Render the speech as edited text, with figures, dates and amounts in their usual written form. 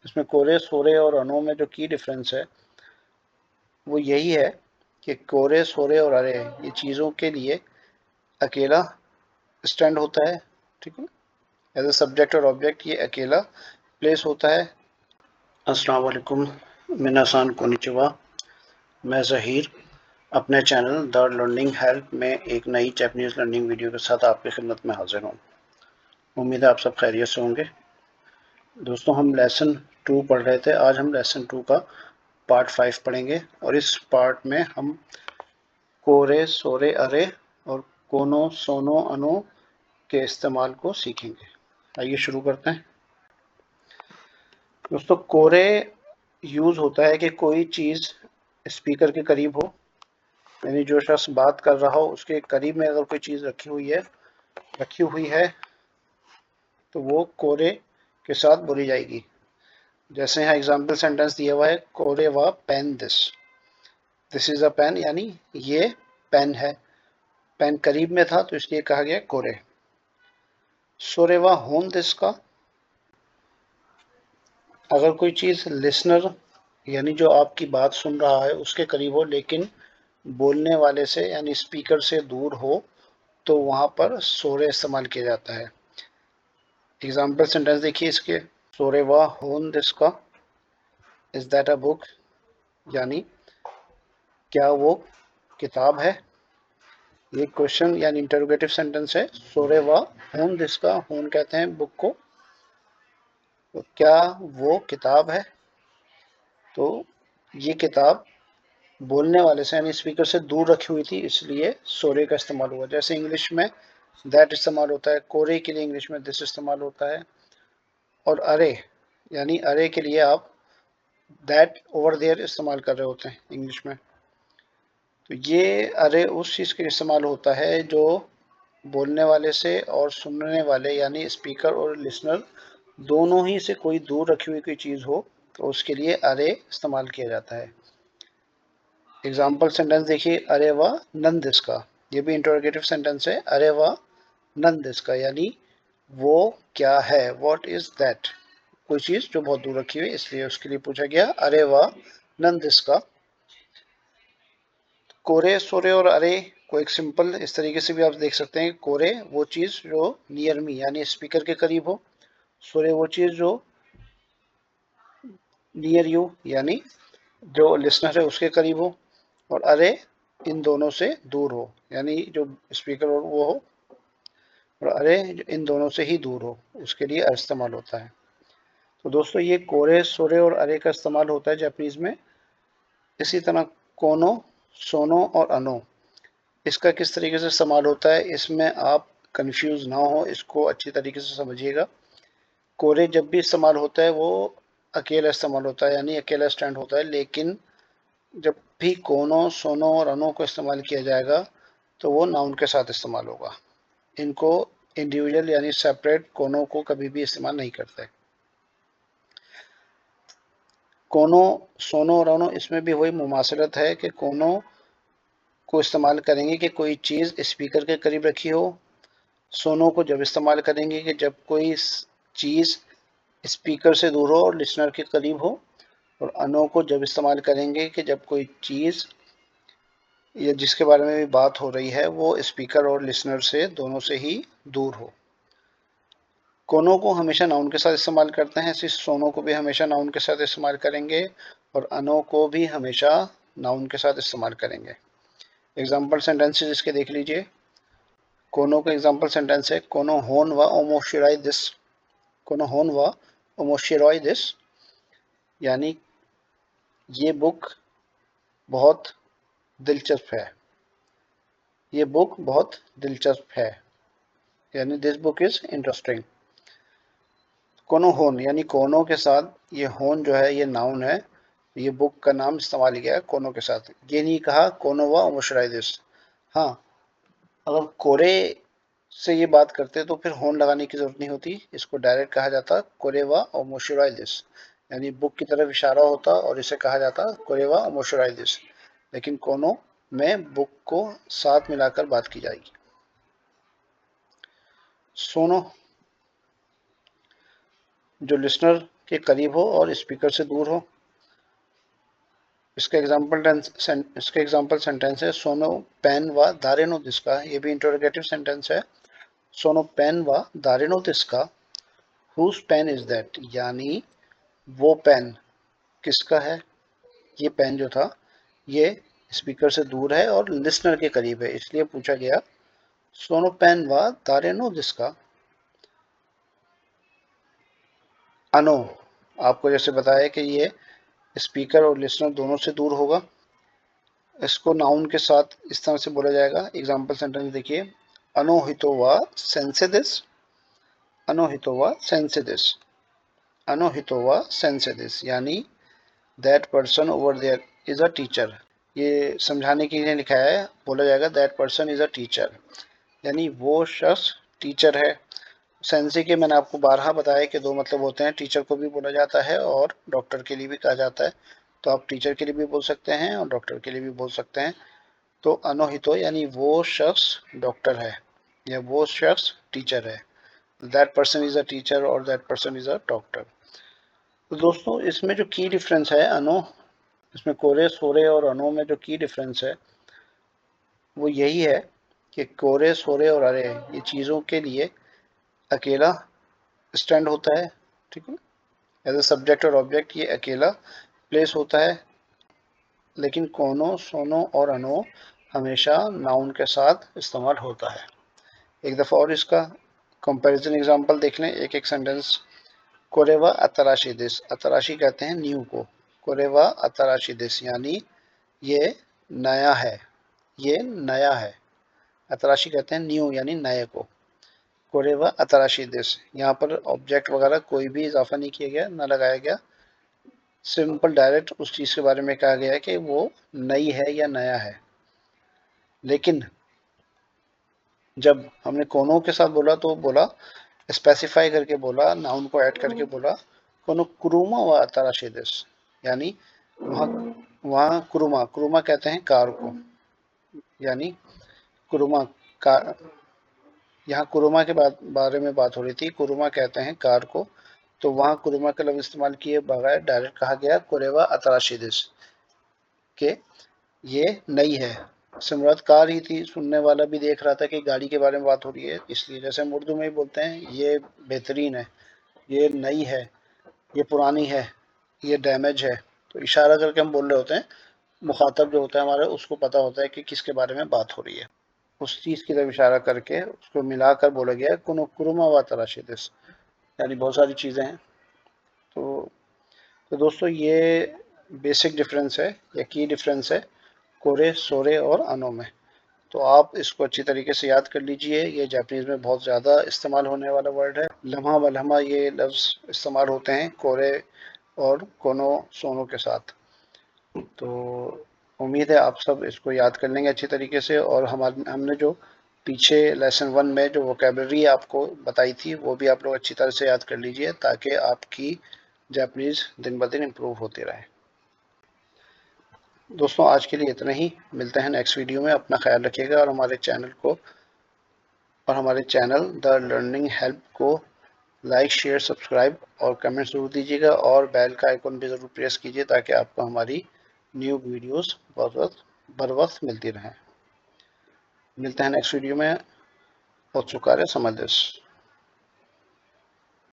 इसमें कोरे सोरे और अनो में जो की डिफरेंस है वो यही है कि कोरे सोरे और अरे ये चीज़ों के लिए अकेला स्टैंड होता है, ठीक है। एज अ सब्जेक्ट और ऑब्जेक्ट ये अकेला प्लेस होता है। अस्सलाम वालेकुम, मिनासान कोनिचिवा। मैं ज़हीर अपने चैनल द लर्निंग हेल्प में एक नई जैपनीज़ लर्निंग वीडियो के साथ आपकी खिदमत में हाजिर हूँ। उम्मीद है आप सब खैरियत से होंगे। दोस्तों, हम लेसन 2 पढ़ रहे थे। आज हम लेसन 2 का पार्ट 5 पढ़ेंगे और इस पार्ट में हम कोरे सोरे अरे और कोनो सोनो अनो के इस्तेमाल को सीखेंगे। आइए शुरू करते हैं। दोस्तों, कोरे यूज़ होता है कि कोई चीज़ स्पीकर के करीब हो, यानी जो शख्स बात कर रहा हो उसके करीब में अगर कोई चीज़ रखी हुई है तो वो कोरे के साथ बोली जाएगी। जैसे यहाँ एग्जाम्पल सेंटेंस दिया हुआ है, कोरे व pen this, this is a pen, यानी ये पेन है। पेन करीब में था तो इसलिए कहा गया कोरे। सोरे व होन दिस का, अगर कोई चीज़ लिसनर यानी जो आपकी बात सुन रहा है उसके करीब हो लेकिन बोलने वाले से यानी स्पीकर से दूर हो तो वहाँ पर सोरे इस्तेमाल किया जाता है। एग्जाम्पल सेंटेंस देखिए इसके, सोरे व होन दिस का, इज दैट अ बुक, यानी क्या वो किताब है। ये क्वेश्चन यानी इंटरोगेटिव सेंटेंस है। सोरे व होन दिस का, होन कहते हैं बुक को, तो क्या वो किताब है। तो ये किताब बोलने वाले से यानी स्पीकर से दूर रखी हुई थी इसलिए सोरे का इस्तेमाल हुआ। जैसे इंग्लिश में दैट इस्तेमाल होता है, कोरे के लिए इंग्लिश में दिस इस्तेमाल होता है, और अरे यानी अरे के लिए आप दैट ओवर देयर इस्तेमाल कर रहे होते हैं इंग्लिश में। तो ये अरे उस चीज़ के इस्तेमाल होता है जो बोलने वाले से और सुनने वाले यानी स्पीकर और लिसनर दोनों ही से कोई दूर रखी हुई कोई चीज़ हो तो उसके लिए अरे इस्तेमाल किया जाता है। एग्जाम्पल सेंटेंस देखिए, अरे वाह नन दिस का, ये भी इंटरोगेटिव सेंटेंस है। अरे वाह नन दिस का यानी वो क्या है, वॉट इज दैट, कोई चीज़ जो बहुत दूर रखी हुई इसलिए उसके लिए पूछा गया अरे वाह नन दिस का। कोरे सोरे और अरे को एक सिंपल इस तरीके से भी आप देख सकते हैं। कोरे वो चीज़ जो नियर मी यानी स्पीकर के करीब हो, सोरे वो चीज़ जो नियर यू यानी जो लिसनर है उसके करीब हो, और अरे इन दोनों से दूर हो यानी जो स्पीकर और वो हो, और अरे इन दोनों से ही दूर हो उसके लिए इस्तेमाल होता है। तो दोस्तों, ये कोरे सोरे और अरे का इस्तेमाल होता है जापानीज में। इसी तरह कोनो सोनो और अनो, इसका किस तरीके से इस्तेमाल होता है इसमें आप कंफ्यूज ना हो, इसको अच्छी तरीके से समझिएगा। कोरे जब भी इस्तेमाल होता है वो अकेला इस्तेमाल होता है यानी अकेला स्टैंड होता है, लेकिन जब भी कोनो सोनो और अनो को इस्तेमाल किया जाएगा तो वो नाउन के साथ इस्तेमाल होगा। इनको इंडिविजुअल यानी सेपरेट कोनो को कभी भी इस्तेमाल नहीं करते। कोनो सोनो और अनो, इसमें भी वही मुमासलत है कि कोनो को इस्तेमाल करेंगे कि कोई चीज़ स्पीकर के करीब रखी हो, सोनो को जब इस्तेमाल करेंगे कि जब कोई चीज़ स्पीकर से दूर हो और लिसनर के करीब हो, और अनो को जब इस्तेमाल करेंगे कि जब कोई चीज़ या जिसके बारे में भी बात हो रही है वो स्पीकर और लिसनर से दोनों से ही दूर हो। कोनो को हमेशा नाउन के साथ इस्तेमाल करते हैं, इसी सोनो को भी हमेशा नाउन के साथ इस्तेमाल करेंगे, और अनो को भी हमेशा नाउन के साथ इस्तेमाल करेंगे। एग्जाम्पल सेंटेंसेस इसके देख लीजिए। कोनो का एग्जाम्पल सेंटेंस है, कोनो होन व ओमोशिराई दिस, कोनो होन व ओमोशिराई दिस, यानी ये बुक बहुत दिलचस्प है, ये बुक बहुत दिलचस्प है, यानी दिस बुक इज इंटरेस्टिंग। कोनो होन यानी कोनो के साथ, ये होन जो है ये नाउन है, ये बुक का नाम इस्तेमाल किया है कोनो के साथ। ये नहीं कहा कोनो व मोशराइदिस। हाँ, अगर कोरे से ये बात करते तो फिर होन लगाने की जरूरत नहीं होती, इसको डायरेक्ट कहा जाता कोरे व मोशराइदिस, यानी बुक की तरफ इशारा होता और इसे कहा जाता कोरे व मोशराइदिस। लेकिन कोनो में बुक को साथ मिलाकर बात की जाएगी। सोनो जो लिसनर के करीब हो और स्पीकर से दूर हो। इसका एग्जाम्पल सेंटेंस है सोनो पेन व दारेनो दिस्का। ये भी इंटरोगेटिव सेंटेंस है। सोनो पेन व दारेनो दिस्का, हुज पेन इज दैट, यानी वो पेन किसका है। ये पेन जो था ये स्पीकर से दूर है और लिसनर के करीब है, इसलिए पूछा गया सोनो पेन व दारेनो दिस्का। अनो, आपको जैसे बताया कि ये स्पीकर और लिसनर दोनों से दूर होगा। इसको नाउन के साथ इस तरह से बोला जाएगा। एग्जाम्पल सेंटेंस देखिए, अनोहितो व सेंसेदिस, अनोहितो व सेंसेदिस, अनोहितो व सेंसेदिस, यानी that person over there is a teacher. ये समझाने के लिए लिखा है, बोला जाएगा that person is a teacher, यानी वो शख्स टीचर है। सेंसी के मैंने आपको बारहा बताया कि दो मतलब होते हैं, टीचर को भी बोला जाता है और डॉक्टर के लिए भी कहा जाता है। तो आप टीचर के लिए भी बोल सकते हैं और डॉक्टर के लिए भी बोल सकते हैं। तो अनोहितो यानी वो शख्स डॉक्टर है या वो शख्स टीचर है। That person is a teacher और that person is a doctor. तो दोस्तों इसमें जो की डिफरेंस है अनो, इसमें कोरे सोरे और अनो में जो की डिफरेंस है वो यही है कि कोरे सोरे और अरे ये चीज़ों के लिए अकेला स्टैंड होता है, ठीक है, एज अ सब्जेक्ट और ऑब्जेक्ट ये अकेला प्लेस होता है। लेकिन कोनो सोनो और अनो हमेशा नाउन के साथ इस्तेमाल होता है। एक दफ़ा और इसका कंपैरिजन एग्जांपल देख लें, एक एक सेंटेंस। कोरेवा अतराशी दिस, अतराशी कहते हैं न्यू को। कोरेवा अतराशी दिस यानी ये नया है, ये नया है। अतराशी कहते हैं न्यू यानी नए को। कोरेवा अतराशी दिस, यहाँ पर ऑब्जेक्ट वगैरह कोई भी इजाफा नहीं किया गया, ना लगाया गया। सिंपल डायरेक्ट उस चीज़ के बारे में कहा गया है कि वो नई है या नया है। लेकिन जब हमने कोनो के साथ बोला तो बोला स्पेसिफाई करके बोला, नाउन को ऐड करके बोला, कोनो कुरुमा व अतराशी दिस, यानी वहाँ वहाँ कुरुमा, कुरुमा कहते हैं कार को, यानी कुरुमा का, यहाँ कुरुमा के बारे में बात हो रही थी, कुरुमा कहते हैं कार को। तो वहाँ कुरुमा का लफ्ज़ इस्तेमाल किए बगैर डायरेक्ट कहा गया कुरेवा अतराशी दिस के ये नई है। सिमरत कार ही थी, सुनने वाला भी देख रहा था कि गाड़ी के बारे में बात हो रही है, इसलिए जैसे हम उर्दू में ही बोलते हैं ये बेहतरीन है, ये नई है, ये पुरानी है, ये डैमेज है। तो इशारा करके हम बोल रहे होते हैं, मुखातब जो होता है हमारा उसको पता होता है कि किसके बारे में बात हो रही है। उस चीज़ की तरफ इशारा करके उसको मिलाकर बोला गया कुनो कुरुमा व तराशी दिस, यानी बहुत सारी चीज़ें हैं। तो दोस्तों ये बेसिक डिफरेंस है या की डिफरेंस है कोरे सोरे और अनो में। तो आप इसको अच्छी तरीके से याद कर लीजिए। ये जापानीज़ में बहुत ज़्यादा इस्तेमाल होने वाला वर्ड है। लम्हा व लम्हा ये लफ्ज़ इस्तेमाल होते हैं कोरे और कोनो सोनो के साथ। तो उम्मीद है आप सब इसको याद कर लेंगे अच्छी तरीके से। और हमने जो पीछे लेसन 1 में जो वोकेबलरी आपको बताई थी वो भी आप लोग अच्छी तरह से याद कर लीजिए ताकि आपकी जापानीज़ दिन ब दिन इम्प्रूव होती रहे। दोस्तों आज के लिए इतना ही, मिलते हैं नेक्स्ट वीडियो में। अपना ख्याल रखिएगा और हमारे चैनल द लर्निंग हेल्प को लाइक शेयर सब्सक्राइब और कमेंट ज़रूर दीजिएगा और बेल का आइकन भी ज़रूर प्रेस कीजिए ताकि आपको हमारी न्यू वीडियोस बर वक्त मिलती रहें। मिलते हैं नेक्स्ट वीडियो में। बहुत शुक्रिया, समझ